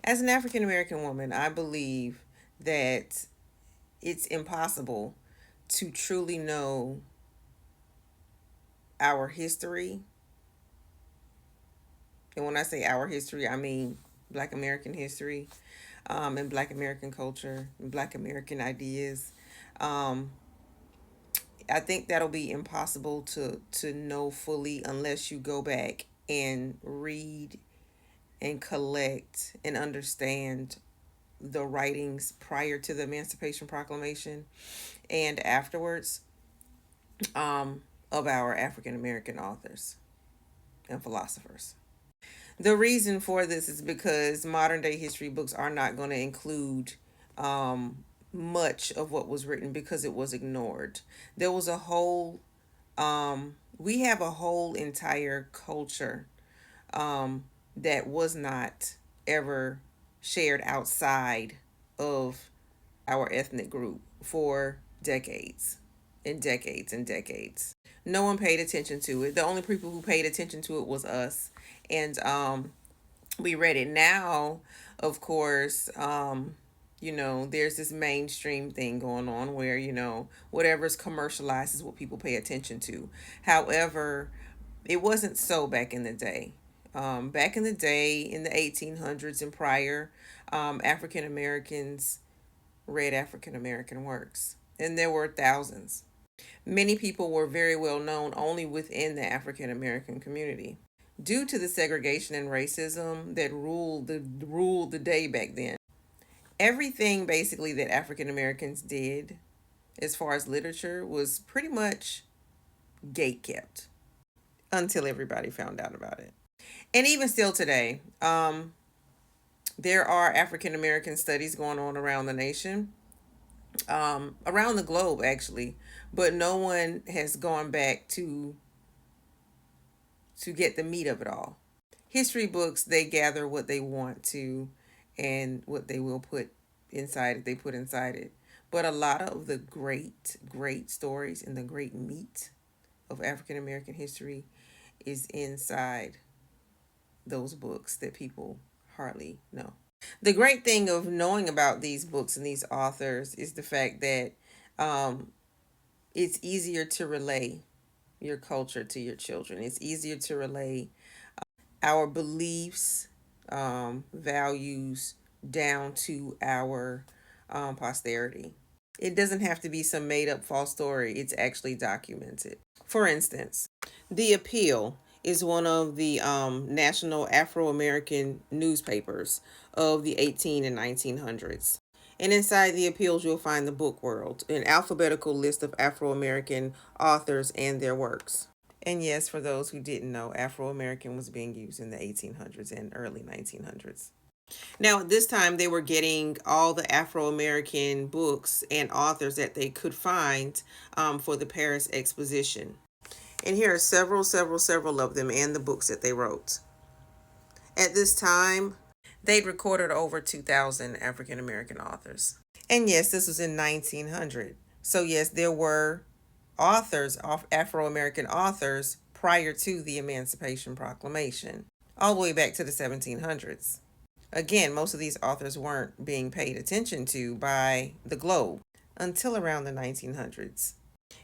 As an African American woman, I believe that it's impossible to truly know our history. And when I say our history, I mean Black American history, and Black American culture, and Black American ideas. Um, I think that'll be impossible to know fully unless you go back and read and collect and understand the writings prior to the Emancipation Proclamation and afterwards, um, of our African American authors and philosophers. The reason for this is because modern day history books are not going to include um, much of what was written because it was ignored. There was a whole, we have a whole entire culture um, that was not ever shared outside of our ethnic group for decades and decades and decades. No one paid attention to it. The only people who paid attention to it was us. And we read it now, of course. There's this mainstream thing going on where, whatever's commercialized is what people pay attention to. However, it wasn't so back in the day. Back in the day, in the 1800s and prior, African Americans read African American works, and there were thousands. Many people were very well known only within the African American community. Due to the segregation and racism that ruled the day back then, everything basically that African Americans did as far as literature was pretty much gate kept until everybody found out about it. And even still today, there are African American studies going on around the nation, around the globe actually, but no one has gone back to get the meat of it all. History books, they gather what they want to and what they will put inside it, they put inside it. But a lot of the great, great stories and the great meat of African American history is inside those books that people hardly know. The great thing of knowing about these books and these authors is the fact that um, it's easier to relay your culture to your children. It's easier to relay our beliefs, values down to our posterity. It doesn't have to be some made up false story, it's actually documented. For instance, The Appeal is one of the national Afro American newspapers of the 18 and 1900s. And inside the appeals, you'll find the book world, an alphabetical list of Afro American authors and their works. And yes, for those who didn't know, Afro American was being used in the 1800s and early 1900s. Now, at this time, they were getting all the Afro American books and authors that they could find for the Paris Exposition. And here are several of them and the books that they wrote. At this time, they'd recorded over 2,000 African American authors. And yes, this was in 1900. So, yes, there were authors, Afro American authors, prior to the Emancipation Proclamation, all the way back to the 1700s. Again, most of these authors weren't being paid attention to by the globe until around the 1900s.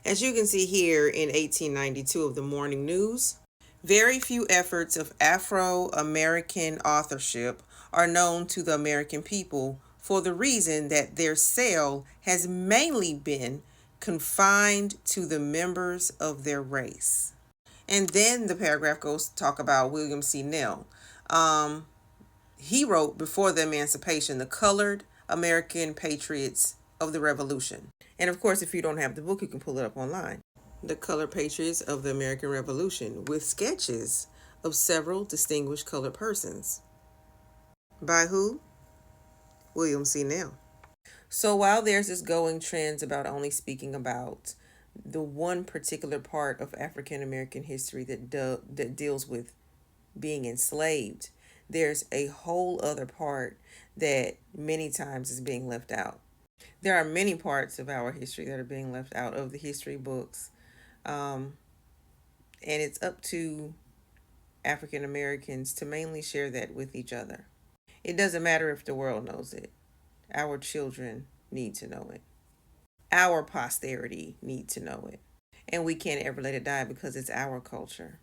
As you can see here in 1892 of the Morning News, very few efforts of Afro American authorship are known to the American people for the reason that their sale has mainly been confined to the members of their race. And then the paragraph goes to talk about William C. Nell. He wrote before the emancipation, the colored American patriots of the Revolution. And of course, if you don't have the book, you can pull it up online. The Colored Patriots of the American Revolution, with sketches of several distinguished colored persons. By who? William C. Nell. So while there's this going trends about only speaking about the one particular part of African American history that deals with being enslaved, there's a whole other part that many times is being left out. There are many parts of our history that are being left out of the history books, um, and it's up to African Americans to mainly share that with each other. It doesn't matter if the world knows it. Our children need to know it. Our posterity need to know it. And we can't ever let it die because it's our culture.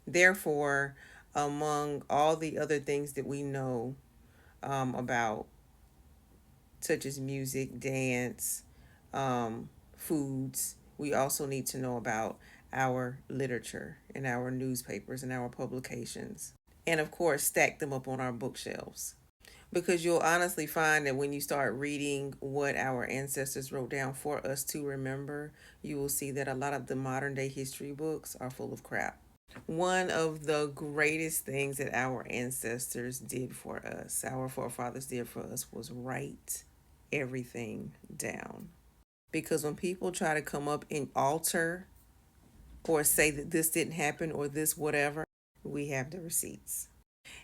Therefore, among all the other things that we know about, such as music, dance, foods, we also need to know about our literature and our newspapers and our publications. And of course, stack them up on our bookshelves. Because you'll honestly find that when you start reading what our ancestors wrote down for us to remember, you will see that a lot of the modern day history books are full of crap. One of the greatest things that our ancestors did for us, our forefathers did for us, was write everything down. Because when people try to come up and alter or say that this didn't happen or this whatever, we have the receipts.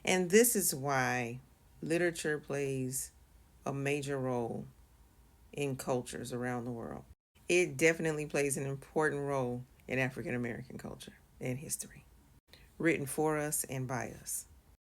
And this is why literature plays a major role in cultures around the world. It definitely plays an important role in African American culture and history, written for us and by us.